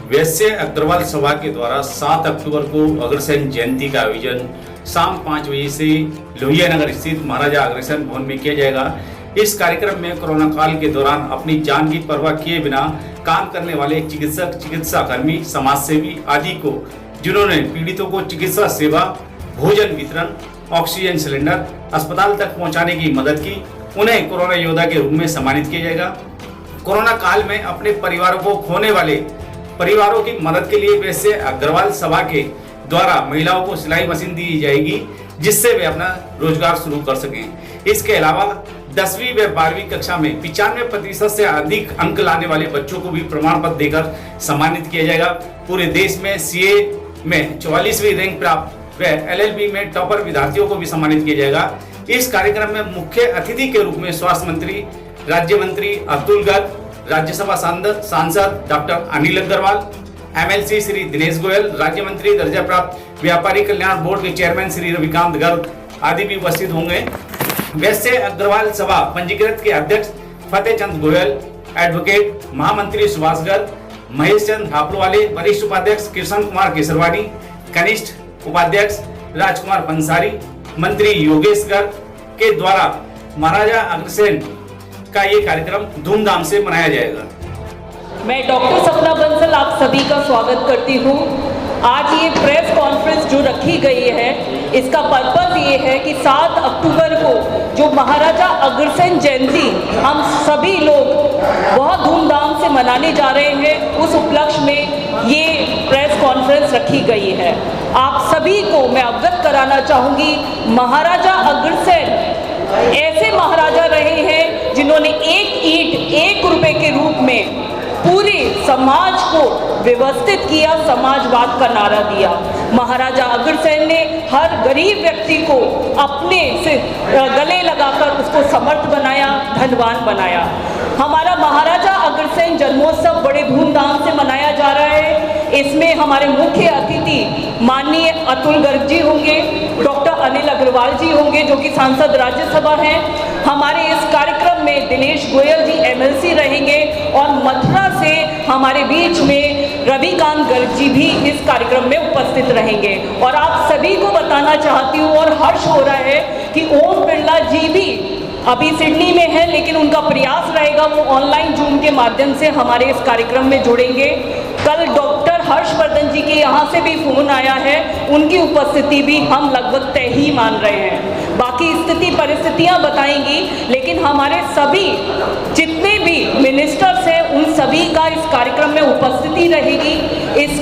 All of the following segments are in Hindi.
वैश्य अग्रवाल सभा के द्वारा 7 अक्टूबर को अग्रसेन जयंती का आयोजन शाम 5 बजे से लोहिया नगर स्थित महाराजा अग्रसेन भवन में किया जाएगा। इस कार्यक्रम में कोरोना काल के दौरान अपनी जान की परवाह किए बिना काम करने वाले चिकित्सक, चिकित्सा कर्मी, समाज सेवी आदि को, जिन्होंने पीड़ितों को चिकित्सा सेवा, भोजन वितरण, ऑक्सीजन सिलेंडर अस्पताल तक पहुंचाने की मदद की, उन्हें कोरोना योद्धा के रूप में सम्मानित किया जाएगा। कोरोना काल में अपने परिवारों को खोने वाले परिवारों की मदद के लिए वैसे अग्रवाल सभा के द्वारा महिलाओं को सिलाई मशीन दी जाएगी, जिससे वे अपना रोजगार शुरू कर सकें। इसके अलावा 10वीं व 12वीं कक्षा में 95% से अधिक अंक लाने वाले बच्चों को भी प्रमाण पत्र देकर सम्मानित किया जाएगा। पूरे देश में सीए में 44वीं रैंक प्राप्त व एलएलबी में टॉपर विद्यार्थियों को भी सम्मानित किया जाएगा। इस कार्यक्रम में मुख्य अतिथि के रूप में स्वास्थ्य मंत्री, राज्य मंत्री अतुल गर्ग, राज्यसभा सांसद डॉक्टर अनिल अग्रवाल, एमएलसी श्री दिनेश गोयल, राज्य मंत्री दर्जा प्राप्त व्यापारी कल्याण बोर्ड के चेयरमैन श्री रविकांत गर्ग आदि भी उपस्थित होंगे। वैसे अग्रवाल सभा पंजीकृत के अध्यक्ष फतेह चंद गोयल, एडवोकेट महामंत्री सुभाष गर्ग, महेश चंद हापड़वाले, वरिष्ठ उपाध्यक्ष कृष्ण कुमार केसरवानी, कनिष्ठ उपाध्यक्ष राजकुमार पंसारी, मंत्री योगेश गर्ग के द्वारा महाराजा अग्रसेन का ये कार्यक्रम धूमधाम से मनाया जाएगा। मैं डॉक्टर सपना बंसल आप सभी का स्वागत करती हूँ। आज ये प्रेस कॉन्फ्रेंस जो रखी गई है, इसका पर्पस ये है कि 7 अक्टूबर को जो महाराजा अग्रसेन जयंती हम सभी लोग बहुत धूमधाम से मनाने जा रहे हैं, उस उपलक्ष्य में ये प्रेस कॉन्फ्रेंस रखी गई है। आप सभी को मैं अवगत कराना चाहूँगी, महाराजा अग्रसेन ऐसे महाराजा रहे हैं जिन्होंने एक ईंट 1 रुपए के रूप में पूरे समाज को व्यवस्थित किया, समाजवाद का नारा दिया। महाराजा अग्रसेन ने हर गरीब व्यक्ति को अपने से गले लगाकर उसको समर्थ बनाया, धनवान बनाया। हमारा महाराजा अग्रसेन जन्मोत्सव बड़े धूमधाम से मनाया जा रहा है। इसमें हमारे मुख्य अतिथि माननीय अतुल गर्ग जी होंगे, डॉक्टर अनिल अग्रवाल जी होंगे जो कि सांसद राज्यसभा हैं। हमारे इस कार्यक्रम में दिनेश गोयल जी एमएलसी रहेंगे और मथुरा से हमारे बीच में रविकांत गर्ग जी भी इस कार्यक्रम में उपस्थित रहेंगे। और आप सभी को बताना चाहती हूँ और हर्ष हो रहा है कि ओम बिरला जी भी अभी सिडनी में है, लेकिन उनका प्रयास रहेगा वो ऑनलाइन जूम के माध्यम से हमारे इस कार्यक्रम में जुड़ेंगे। कल डॉक्टर हर्षवर्धन जी के यहाँ से भी फोन आया है, उनकी उपस्थिति भी हम लगभग तय ही मान रहे हैं। बाकी स्थिति परिस्थितियाँ बताएंगी, लेकिन हमारे सभी जितने भी मिनिस्टर्स हैं उन सभी का इस कार्यक्रम में उपस्थिति रहेगी। इस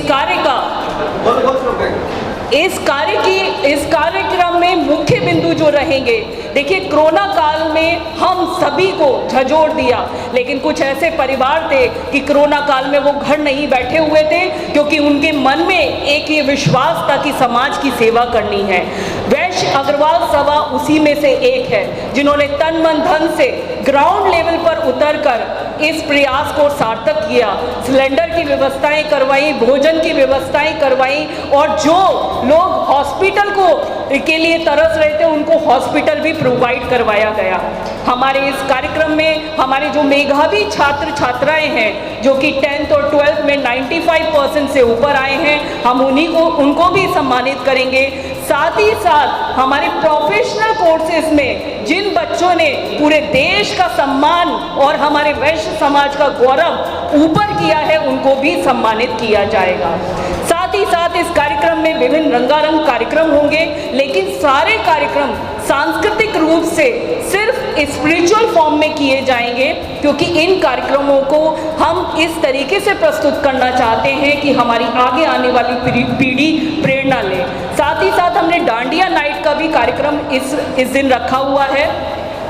कार्यक्रम में मुख्य बिंदु जो रहेंगे, देखिए कोरोना काल में हम सभी को झंझोड़ दिया, लेकिन कुछ ऐसे परिवार थे कि कोरोना काल में वो घर नहीं बैठे हुए थे, क्योंकि उनके मन में एक ये विश्वास था कि समाज की सेवा करनी है। वैश्य अग्रवाल सभा उसी में से एक है, जिन्होंने तन मन धन से ग्राउंड लेवल पर उतरकर इस प्रयास को सार्थक किया। सिलेंडर की व्यवस्थाएं करवाई, भोजन की व्यवस्थाएं करवाई, और जो लोग हॉस्पिटल के लिए तरस रहे थे उनको हॉस्पिटल भी प्रोवाइड करवाया गया। हमारे इस कार्यक्रम में हमारे जो मेधावी छात्र छात्राएं हैं, जो कि 10th और 12th में 95% से ऊपर आए हैं, हम उनको भी सम्मानित करेंगे। साथ ही साथ हमारे प्रोफेशनल कोर्सेज में जिन बच्चों ने पूरे देश का सम्मान और हमारे वैश्य समाज का गौरव ऊपर किया है, उनको भी सम्मानित किया जाएगा। साथ ही साथ इस कार्यक्रम में विभिन्न रंगारंग कार्यक्रम होंगे, लेकिन सारे कार्यक्रम सांस्कृतिक रूप से सिर्फ स्पिरिचुअल फॉर्म में किए जाएंगे, क्योंकि इन कार्यक्रमों को हम इस तरीके से प्रस्तुत करना चाहते हैं कि हमारी आगे आने वाली पीढ़ी प्रेरणा ले। साथ ही साथ हमने डांडिया नाइट का भी कार्यक्रम इस दिन रखा हुआ है।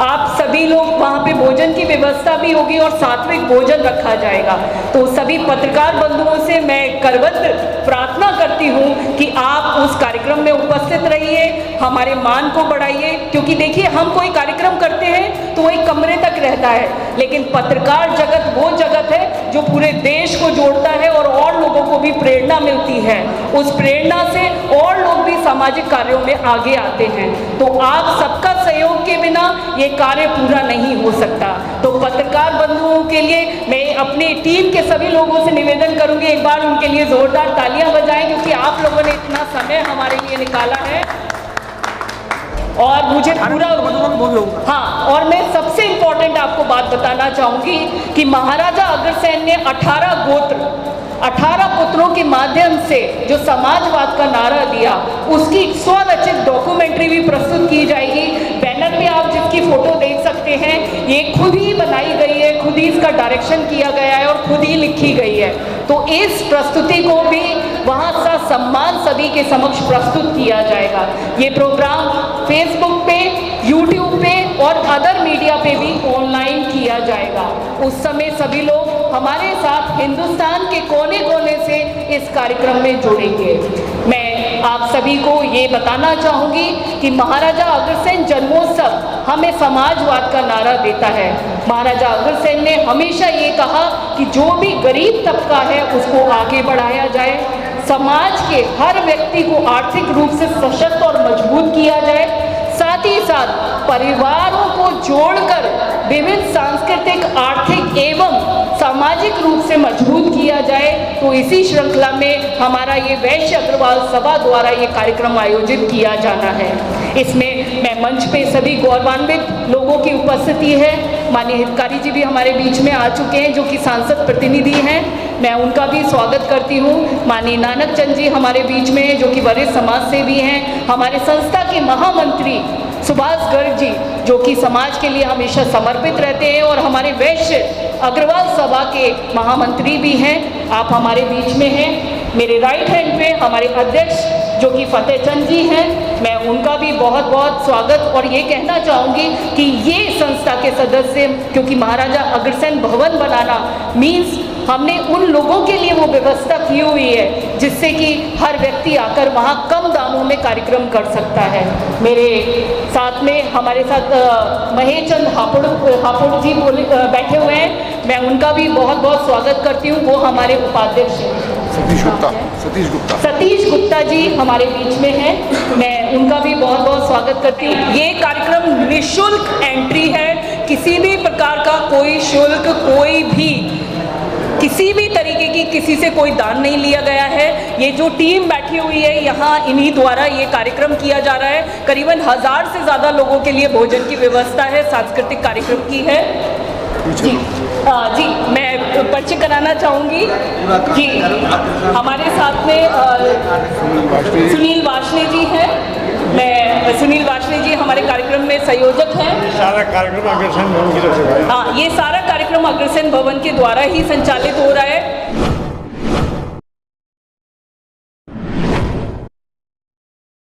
आप सभी लोग वहाँ पे भोजन की व्यवस्था भी होगी और सात्विक भोजन रखा जाएगा। तो सभी पत्रकार बंधुओं से मैं करबद्ध प्रार्थना करती हूँ कि आप उस कार्यक्रम में उपस्थित रहिए, हमारे मान को बढ़ाइए, क्योंकि देखिए हम कोई कार्यक्रम करते हैं तो वो एक कमरे तक रहता है, लेकिन पत्रकार जगत वो जगत है जो पूरे देश को जोड़ता है और लोगों को भी प्रेरणा मिलती है। उस प्रेरणा से और लोग भी सामाजिक कार्यों में आगे आते हैं। तो आप सबका सहयोग के बिना ये कार्य पूरा नहीं हो सकता। तो पत्रकार बंधुओं के लिए मैं अपनी टीम के सभी लोगों से निवेदन करूंगी, एक बार उनके लिए जोरदार तालियां बजाएं, क्योंकि आप लोगों ने इतना समय हमारे लिए निकाला है। और मुझे पूरा हाँ, और मैं सबसे इम्पोर्टेंट आपको बात बताना चाहूँगी कि महाराजा अग्रसेन ने 18 पुत्रों के माध्यम से जो समाजवाद का नारा दिया, उसकी स्वरचित डॉक्यूमेंट्री भी प्रस्तुत की जाएगी। बैनर पे आप जिसकी फोटो देख सकते हैं, ये खुद ही बनाई गई है, खुद ही इसका डायरेक्शन किया गया है और खुद ही लिखी गई है। तो इस प्रस्तुति को भी वहाँ सा सम्मान सभी के समक्ष प्रस्तुत किया जाएगा। ये प्रोग्राम फेसबुक पे, यूट्यूब पे और अदर मीडिया पे भी ऑनलाइन किया जाएगा। उस समय सभी लोग हमारे साथ हिंदुस्तान के कोने कोने से इस कार्यक्रम में जुड़ेंगे। मैं आप सभी को ये बताना चाहूँगी कि महाराजा अग्रसेन जन्मोत्सव हमें समाजवाद का नारा देता है। महाराजा अग्रसेन ने हमेशा ये कहा कि जो भी गरीब तबका है उसको आगे बढ़ाया जाए, समाज के हर व्यक्ति को आर्थिक रूप से सशक्त और मजबूत किया जाए, साथ ही साथ परिवारों को जोड़कर विभिन्न सांस्कृतिक, आर्थिक एवं सामाजिक रूप से मजबूत किया जाए। तो इसी श्रृंखला में हमारा ये वैश्य अग्रवाल सभा द्वारा ये कार्यक्रम आयोजित किया जाना है। इसमें मैं मंच पे सभी गौरवान्वित लोगों की उपस्थिति है। माननीय हितकारी जी भी हमारे बीच में आ चुके हैं, जो कि सांसद प्रतिनिधि हैं, मैं उनका भी स्वागत करती हूँ। माननीय नानक चंद जी हमारे बीच में हैं, जो कि वरिष्ठ समाज सेवी हैं। हमारे संस्था के महामंत्री सुभाष गर्ग जी, जो कि समाज के लिए हमेशा समर्पित रहते हैं और हमारे वैश्य अग्रवाल सभा के महामंत्री भी हैं, आप हमारे बीच में हैं। मेरे राइट हैंड पे हमारे अध्यक्ष जो कि फतेह चंद जी हैं, मैं उनका भी बहुत बहुत स्वागत और ये कहना चाहूँगी कि ये संस्था के सदस्य, क्योंकि महाराजा अग्रसेन भवन बनाना मीन्स हमने उन लोगों के लिए वो व्यवस्था की हुई है जिससे कि हर व्यक्ति आकर वहाँ कम दामों में कार्यक्रम कर सकता है। मेरे साथ में हमारे साथ महेश चंद हापुड़ जी बैठे हुए हैं, मैं उनका भी बहुत बहुत स्वागत करती हूँ। वो हमारे उपाध्यक्ष हैं सतीश गुप्ता जी हमारे बीच में हैं, मैं उनका भी बहुत बहुत स्वागत करती हूँ। ये कार्यक्रम निःशुल्क एंट्री है, किसी भी प्रकार का कोई शुल्क, कोई भी किसी भी तरीके की किसी से कोई दान नहीं लिया गया है। ये जो टीम बैठी हुई है यहाँ, इन्हीं द्वारा ये कार्यक्रम किया जा रहा है। करीबन 1000 से ज़्यादा लोगों के लिए भोजन की व्यवस्था है, सांस्कृतिक कार्यक्रम की है। जी मैं परिचय कराना चाहूँगी जी, हमारे साथ में सुनील वाशने जी हैं। मैं सुनील वाशने जी हमारे कार्यक्रम में संयोजक हैं। सारा कार्यक्रम अग्रसेन भवन की तरफ से, हाँ, ये सारा कार्यक्रम अग्रसेन भवन के द्वारा ही संचालित हो रहा है।